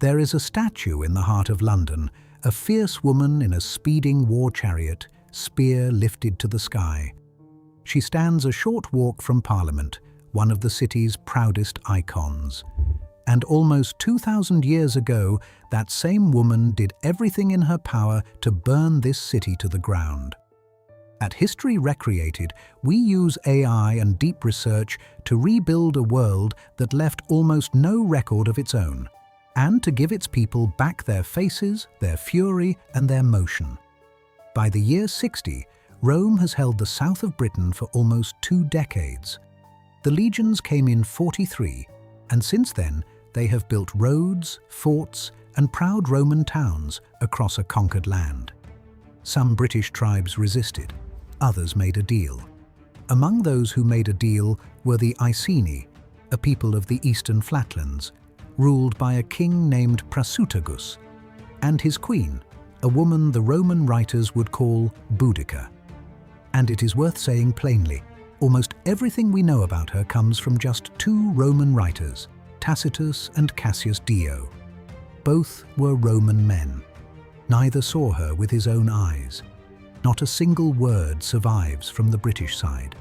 There is a statue in the heart of London, a fierce woman in a speeding war chariot, spear lifted to the sky. She stands a short walk from Parliament, one of the city's proudest icons. And almost 2,000 years ago, that same woman did everything in her power to burn this city to the ground. At History Recreated, we use AI and deep research to rebuild a world that left almost no record of its own, and to give its people back their faces, their fury, and their motion. By the year 60, Rome has held the south of Britain for almost 2 decades. The legions came in 43, and since then, they have built roads, forts, and proud Roman towns across a conquered land. Some British tribes resisted, others made a deal. Among those who made a deal were the Iceni, a people of the eastern flatlands, ruled by a king named Prasutagus, and his queen, a woman the Roman writers would call Boudica. And it is worth saying plainly, almost everything we know about her comes from just 2 Roman writers, Tacitus and Cassius Dio. Both were Roman men. Neither saw her with his own eyes. Not a single word survives from the British side.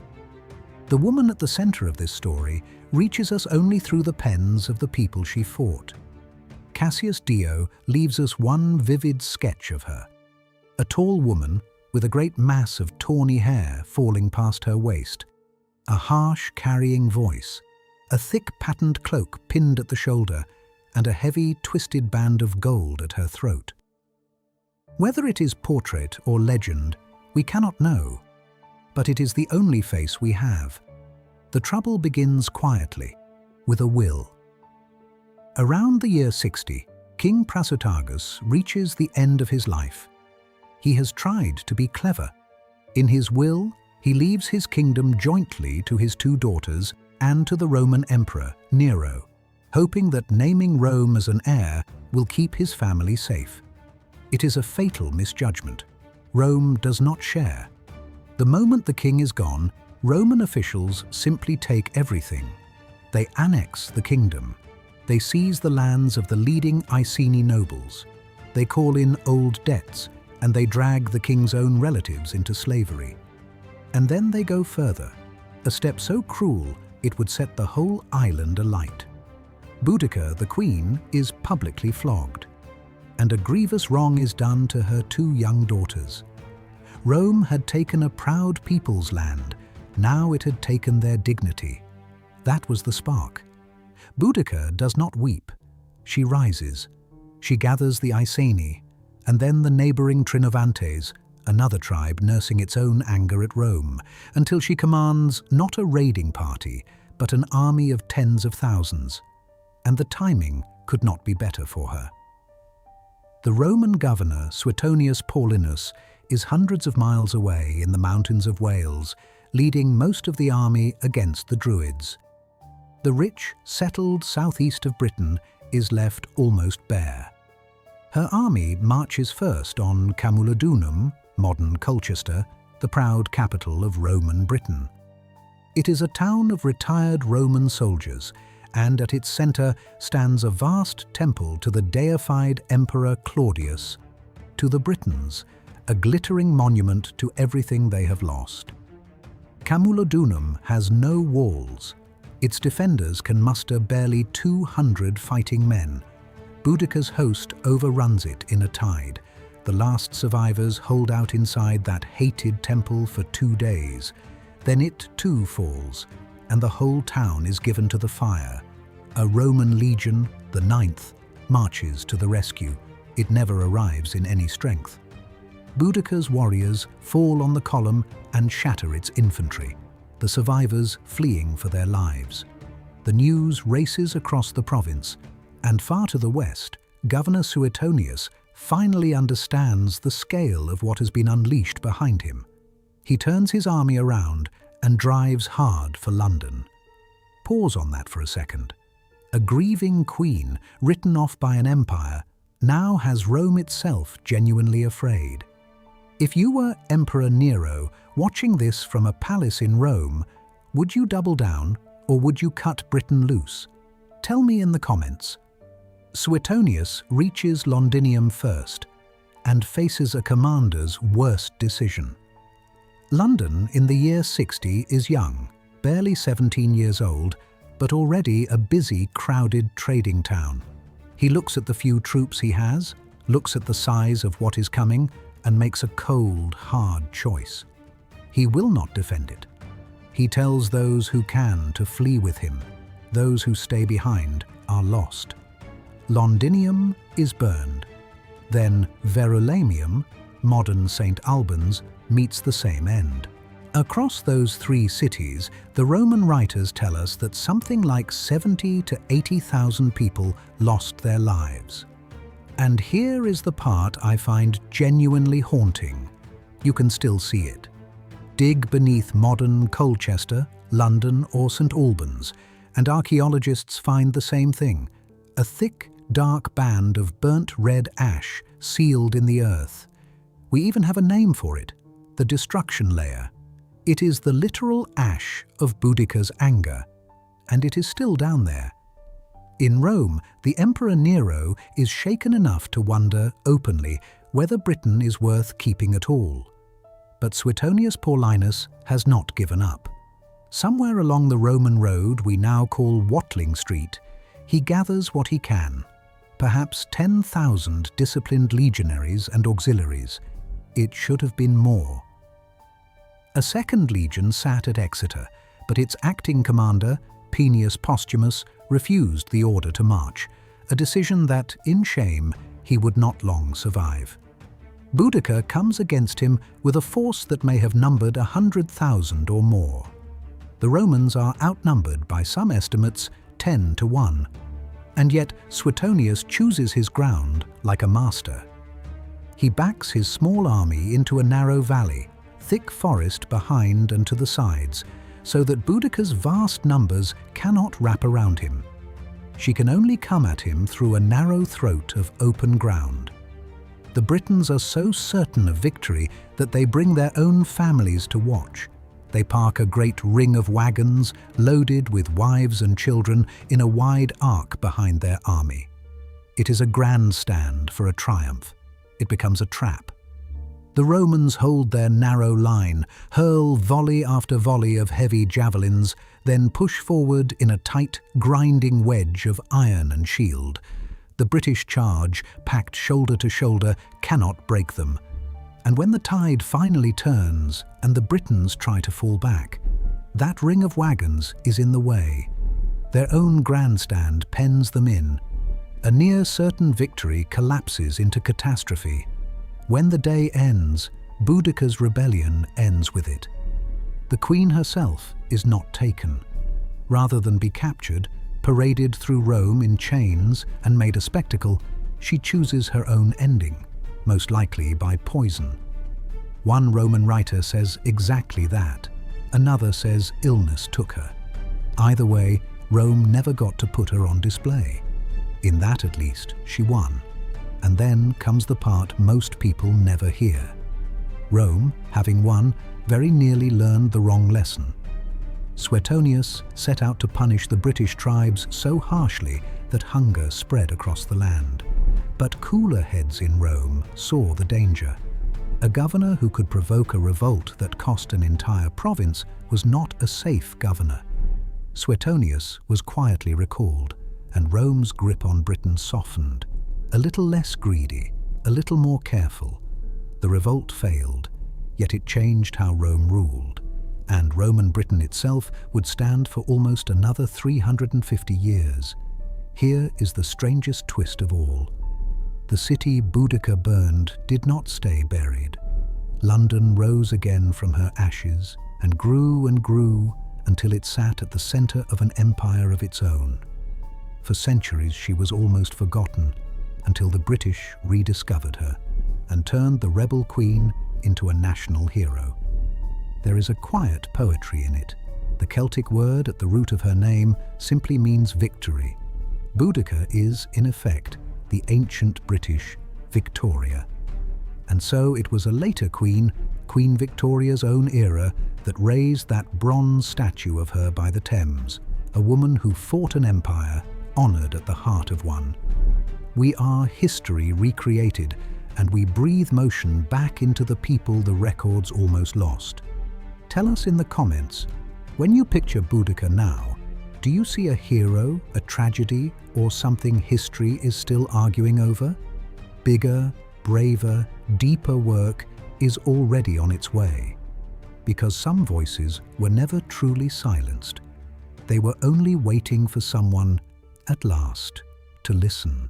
The woman at the center of this story reaches us only through the pens of the people she fought. Cassius Dio leaves us one vivid sketch of her. A tall woman with a great mass of tawny hair falling past her waist, a harsh, carrying voice, a thick patterned cloak pinned at the shoulder, and a heavy, twisted band of gold at her throat. Whether it is portrait or legend, we cannot know, but it is the only face we have. The trouble begins quietly, with a will. Around the year 60, King Prasutagus reaches the end of his life. He has tried to be clever. In his will, he leaves his kingdom jointly to his 2 daughters and to the Roman Emperor Nero, hoping that naming Rome as an heir will keep his family safe. It is a fatal misjudgment. Rome does not share. The moment the king is gone, Roman officials simply take everything. They annex the kingdom. They seize the lands of the leading Iceni nobles. They call in old debts, and they drag the king's own relatives into slavery. And then they go further, a step so cruel it would set the whole island alight. Boudica, the queen, is publicly flogged, and a grievous wrong is done to her 2 young daughters. Rome had taken a proud people's land. Now it had taken their dignity. That was the spark. Boudica does not weep. She rises. She gathers the Iceni, and then the neighboring Trinovantes, another tribe nursing its own anger at Rome, until she commands not a raiding party, but an army of tens of thousands. And the timing could not be better for her. The Roman governor, Suetonius Paulinus, is hundreds of miles away in the mountains of Wales, leading most of the army against the Druids. The rich, settled southeast of Britain is left almost bare. Her army marches first on Camulodunum, modern Colchester, the proud capital of Roman Britain. It is a town of retired Roman soldiers, and at its center stands a vast temple to the deified Emperor Claudius. To the Britons, a glittering monument to everything they have lost. Camulodunum has no walls. Its defenders can muster barely 200 fighting men. Boudica's host overruns it in a tide. The last survivors hold out inside that hated temple for 2 days. Then it too falls, and the whole town is given to the fire. A Roman legion, the 9th, marches to the rescue. It never arrives in any strength. Boudica's warriors fall on the column and shatter its infantry, the survivors fleeing for their lives. The news races across the province, and far to the west, Governor Suetonius finally understands the scale of what has been unleashed behind him. He turns his army around and drives hard for London. Pause on that for a second. A grieving queen, written off by an empire, now has Rome itself genuinely afraid. If you were Emperor Nero watching this from a palace in Rome, would you double down or would you cut Britain loose? Tell me in the comments. Suetonius reaches Londinium first and faces a commander's worst decision. London in the year 60 is young, barely 17 years old, but already a busy, crowded trading town. He looks at the few troops he has, looks at the size of what is coming, and makes a cold, hard choice. He will not defend it. He tells those who can to flee with him. Those who stay behind are lost. Londinium is burned. Then Verulamium, modern St Albans, meets the same end. Across those three cities, the Roman writers tell us that something like 70 to 80,000 people lost their lives. And here is the part I find genuinely haunting. You can still see it. Dig beneath modern Colchester, London, or St Albans, and archaeologists find the same thing: a thick, dark band of burnt red ash sealed in the earth. We even have a name for it: the destruction layer. It is the literal ash of Boudica's anger, and it is still down there. In Rome, the Emperor Nero is shaken enough to wonder openly whether Britain is worth keeping at all. But Suetonius Paulinus has not given up. Somewhere along the Roman road we now call Watling Street, he gathers what he can, perhaps 10,000 disciplined legionaries and auxiliaries. It should have been more. A second legion sat at Exeter, but its acting commander, Peneus Posthumus, refused the order to march, a decision that, in shame, he would not long survive. Boudica comes against him with a force that may have numbered 100,000 or more. The Romans are outnumbered by some estimates 10 to 1, and yet Suetonius chooses his ground like a master. He backs his small army into a narrow valley, thick forest behind and to the sides, so that Boudica's vast numbers cannot wrap around him. She can only come at him through a narrow throat of open ground. The Britons are so certain of victory that they bring their own families to watch. They park a great ring of wagons loaded with wives and children in a wide arc behind their army. It is a grandstand for a triumph. It becomes a trap. The Romans hold their narrow line, hurl volley after volley of heavy javelins, then push forward in a tight, grinding wedge of iron and shield. The British charge, packed shoulder to shoulder, cannot break them. And when the tide finally turns and the Britons try to fall back, that ring of wagons is in the way. Their own grandstand pens them in. A near-certain victory collapses into catastrophe. When the day ends, Boudica's rebellion ends with it. The queen herself is not taken. Rather than be captured, paraded through Rome in chains and made a spectacle, she chooses her own ending, most likely by poison. One Roman writer says exactly that. Another says illness took her. Either way, Rome never got to put her on display. In that, at least, she won. And then comes the part most people never hear. Rome, having won, very nearly learned the wrong lesson. Suetonius set out to punish the British tribes so harshly that hunger spread across the land. But cooler heads in Rome saw the danger. A governor who could provoke a revolt that cost an entire province was not a safe governor. Suetonius was quietly recalled, and Rome's grip on Britain softened. A little less greedy, a little more careful. The revolt failed, yet it changed how Rome ruled, and Roman Britain itself would stand for almost another 350 years. Here is the strangest twist of all. The city Boudica burned did not stay buried. London rose again from her ashes and grew until it sat at the center of an empire of its own. For centuries she was almost forgotten, until the British rediscovered her and turned the rebel queen into a national hero. There is a quiet poetry in it. The Celtic word at the root of her name simply means victory. Boudica is, in effect, the ancient British Victoria. And so it was a later queen, Queen Victoria's own era, that raised that bronze statue of her by the Thames, a woman who fought an empire, honored at the heart of one. We are history recreated, and we breathe motion back into the people the records almost lost. Tell us in the comments, when you picture Boudica now, do you see a hero, a tragedy, or something history is still arguing over? Bigger, braver, deeper work is already on its way. Because some voices were never truly silenced. They were only waiting for someone, at last, to listen.